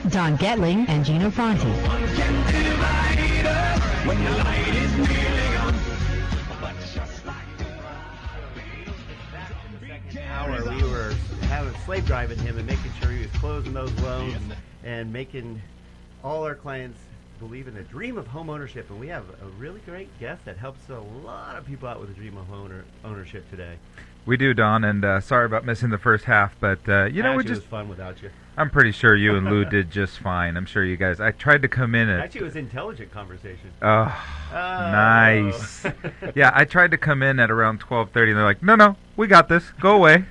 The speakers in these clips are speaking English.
Don Getling and Gino Fonte. Hour we were having slave driving him and making sure he was closing those loans and making all our clients believe in the dream of home ownership. And we have a really great guest that helps a lot of people out with the dream of ownership today. We do, Don, and sorry about missing the first half, but we just it was fun without you. I'm pretty sure you and Lou did just fine. I'm sure you guys. I tried to come in at. Actually, it was intelligent conversation. Oh, nice. Yeah, I tried to come in at around 12:30, and they're like, "No, we got this. Go away.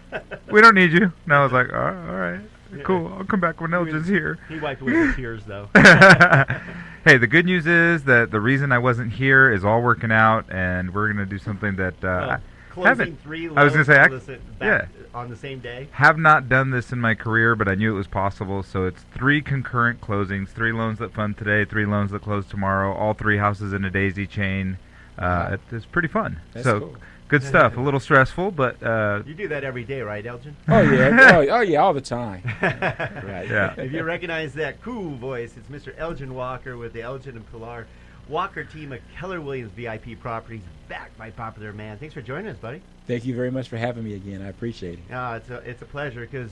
We don't need you." And I was like, "All right, cool. I'll come back when Elgin's here." He wiped away the tears, though. Hey, the good news is that the reason I wasn't here is all working out, and we're going to do something that. Closing 3 loans I was going to say, on the same day. Have not done this in my career, but I knew it was possible. So it's 3 concurrent closings, 3 loans that fund today, 3 loans that close tomorrow, all 3 houses in a daisy chain. It's pretty fun. That's so cool. Good stuff. A little stressful, but you do that every day, right, Elgin? Oh yeah, oh yeah, all the time. Right. Yeah. If you recognize that cool voice, it's Mr. Elgin Walker with the Elgin and Pilar Walker team of Keller Williams VIP Properties, backed by Popular Man. Thanks for joining us, buddy. Thank you very much for having me again. I appreciate it. It's a pleasure because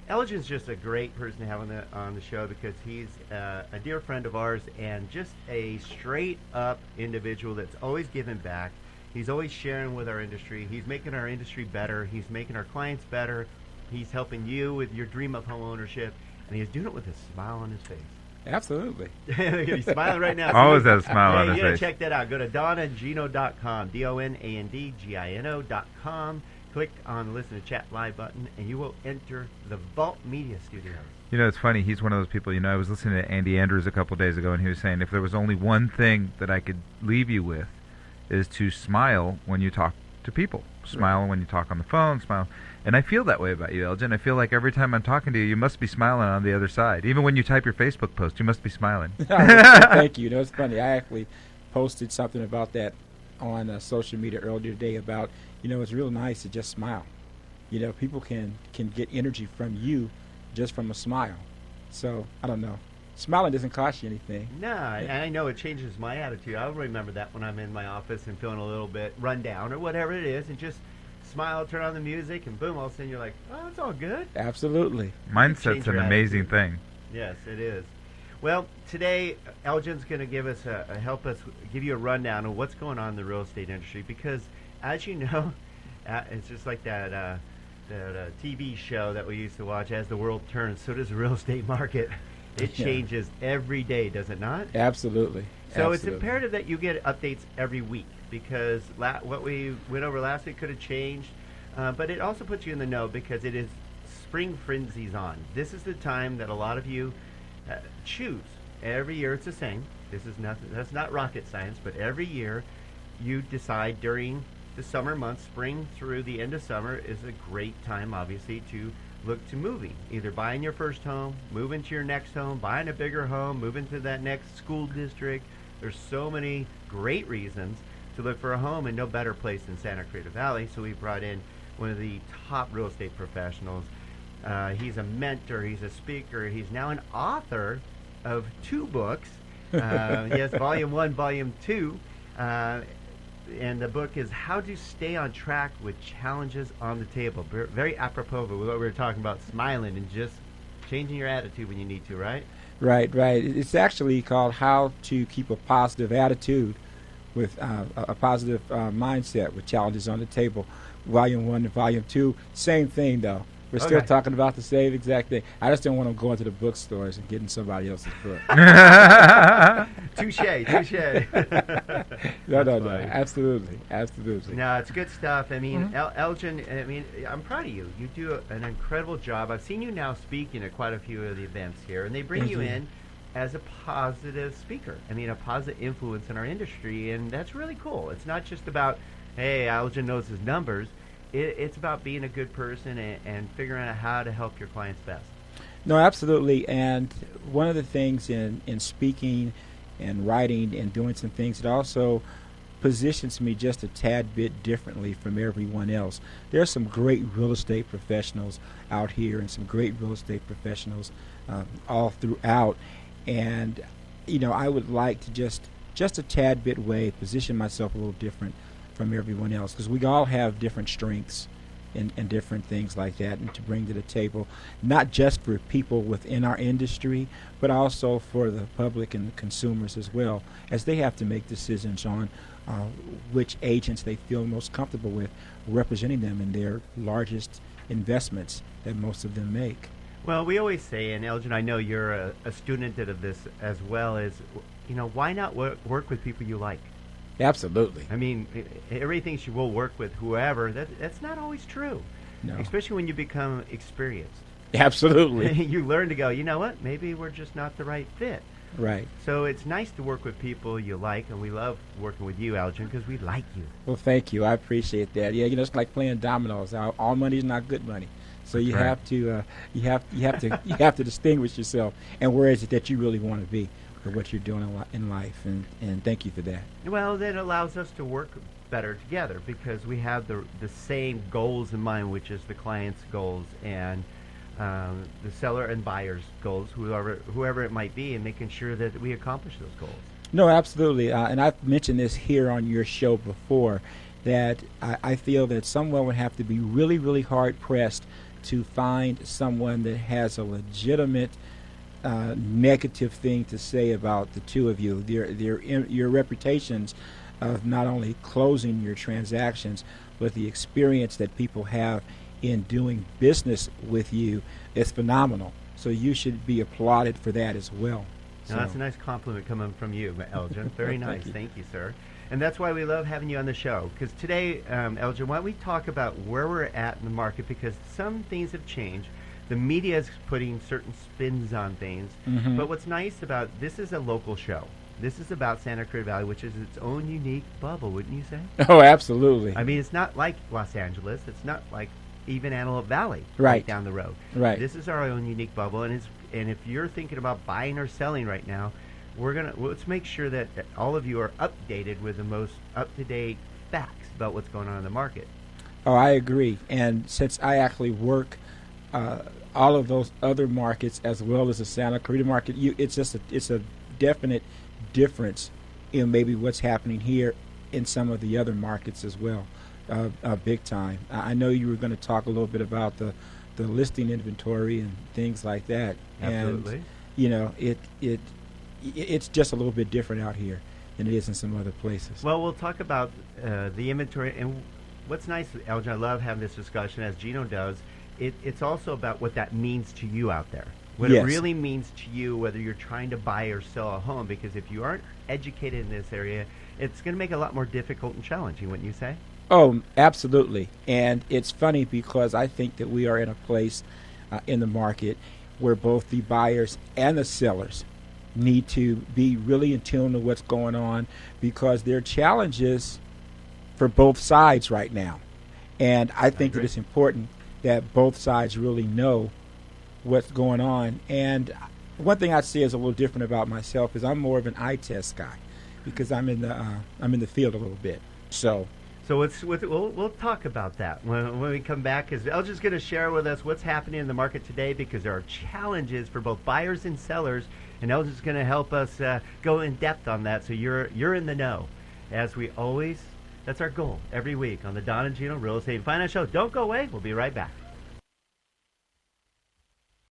Elgin's just a great person to have on the show because he's a dear friend of ours and just a straight up individual that's always giving back. He's always sharing with our industry. He's making our industry better. He's making our clients better. He's helping you with your dream of home ownership, and he's doing it with a smile on his face. Absolutely. He's smiling right now. Always has a smile on his You gotta face. check that out. Go to donandgino.com, DONANDGINO.com. Click on the Listen to Chat Live button, and you will enter the Vault Media Studios. You know, it's funny. He's one of those people. I was listening to Andy Andrews a couple days ago, and he was saying if there was only one thing that I could leave you with is to smile when you talk to people. Smile when you talk on the phone, smile. And I feel that way about you, Elgin. I feel like every time I'm talking to you, you must be smiling on the other side. Even when you type your Facebook post, you must be smiling. Thank you. It's funny. I actually posted something about that on social media earlier today about, it's real nice to just smile. People can get energy from you just from a smile. So, I don't know. Smiling doesn't cost you anything. No, and I know it changes my attitude. I'll remember that when I'm in my office and feeling a little bit run down or whatever it is, and just smile, turn on the music, and boom, all of a sudden you're like, oh, it's all good. Absolutely. Mindset's an amazing thing. Yes, it is. Well, today, Elgin's going to help us give you a rundown of what's going on in the real estate industry because, as you know, it's just like that TV show that we used to watch, As the World Turns, so does the real estate market. It changes every day, does it not? Absolutely. So it's imperative that you get updates every week because what we went over last week could have changed, but it also puts you in the know because it is spring frenzy's on. This is the time that a lot of you choose. Every year it's the same. That's not rocket science, but every year you decide during the summer months, spring through the end of summer is a great time, obviously, to look to moving, either buying your first home, moving to your next home, buying a bigger home, moving to that next school district. There's so many great reasons to look for a home, and no better place than Santa Cruz Valley. So we brought in one of the top real estate professionals. He's a mentor, he's a speaker, he's now an author of 2 books. He has Volume 1, Volume 2. And the book is How to Stay on Track with Challenges on the Table. Very apropos of what we were talking about, smiling and just changing your attitude when you need to, right? Right. It's actually called How to Keep a Positive Attitude with a positive mindset with challenges on the table. Volume 1 and Volume 2, same thing though. We're still talking about the same exact thing. I just don't want to go into the bookstores and getting somebody else's book. Touche. No. Absolutely. No, it's good stuff. I mean, Elgin, I'm proud of you. You do an incredible job. I've seen you now speaking at quite a few of the events here, and they bring you in as a positive speaker. A positive influence in our industry, and that's really cool. It's not just about, hey, Elgin knows his numbers. It's about being a good person and figuring out how to help your clients best. No, absolutely. And one of the things in speaking and writing and doing some things, it also positions me just a tad bit differently from everyone else. There are some great real estate professionals out here and some great real estate professionals all throughout. And I would like to just a tad bit way position myself a little different from everyone else, because we all have different strengths and different things like that, and to bring to the table, not just for people within our industry, but also for the public and the consumers as well, as they have to make decisions on which agents they feel most comfortable with representing them in their largest investments that most of them make. Well, we always say, and Elgin, I know you're a student of this as well, is, why not work with people you like? Absolutely. I mean, everybody thinks you will work with whoever. That's not always true. No. Especially when you become experienced. Absolutely. You learn to go, you know what, maybe we're just not the right fit. Right. So it's nice to work with people you like, and we love working with you, Elgin, because we like you. Well, thank you. I appreciate that. Yeah, it's like playing dominoes. All money is not good money. So you have to you have to distinguish yourself, and where is it that you really want to be for what you're doing in life, and thank you for that. Well, that allows us to work better together because we have the same goals in mind, which is the client's goals and the seller and buyer's goals, whoever it might be, and making sure that we accomplish those goals. No, absolutely, and I've mentioned this here on your show before, that I feel that someone would have to be really, really hard pressed to find someone that has a legitimate negative thing to say about the two of you. Your reputations of not only closing your transactions, but the experience that people have in doing business with you is phenomenal. So you should be applauded for that as well. Now, that's a nice compliment coming from you, Elgin. Very nice. Thank you, sir. And that's why we love having you on the show. Because today, Elgin, why don't we talk about where we're at in the market, because some things have changed. The media is putting certain spins on things. Mm-hmm. But what's nice about this is a local show. This is about Santa Cruz Valley, which is its own unique bubble, wouldn't you say? Oh, absolutely. I mean, it's not like Los Angeles. It's not like even Antelope Valley right down the road. Right. This is our own unique bubble, and if you're thinking about buying or selling right now, let's make sure that all of you are updated with the most up-to-date facts about what's going on in the market. Oh, I agree. And since I actually work all of those other markets as well as the Santa Clarita market, it's a definite difference in maybe what's happening here in some of the other markets as well, big time. I know you were going to talk a little bit about the listing inventory and things like that. Absolutely. And it's just a little bit different out here than it is in some other places. Well, we'll talk about the inventory, and what's nice, Elgin, I love having this discussion, as Gino does. It's also about what that means to you out there. What Yes. it really means to you, whether you're trying to buy or sell a home, because if you aren't educated in this area, it's going to make it a lot more difficult and challenging, wouldn't you say? Oh, absolutely. And it's funny because I think that we are in a place in the market where both the buyers and the sellers need to be really in tune to what's going on, because there are challenges for both sides right now. And I think that it's important that both sides really know what's going on. And one thing I'd say is a little different about myself is I'm more of an eye test guy, because I'm in the field a little bit. So we'll talk about that when we come back, because Elgin's going to share with us what's happening in the market today, because there are challenges for both buyers and sellers, and Elgin's going to help us go in depth on that, so you're in the know. As we always, that's our goal every week on the Don and Gino Real Estate and Finance Show. Don't go away. We'll be right back.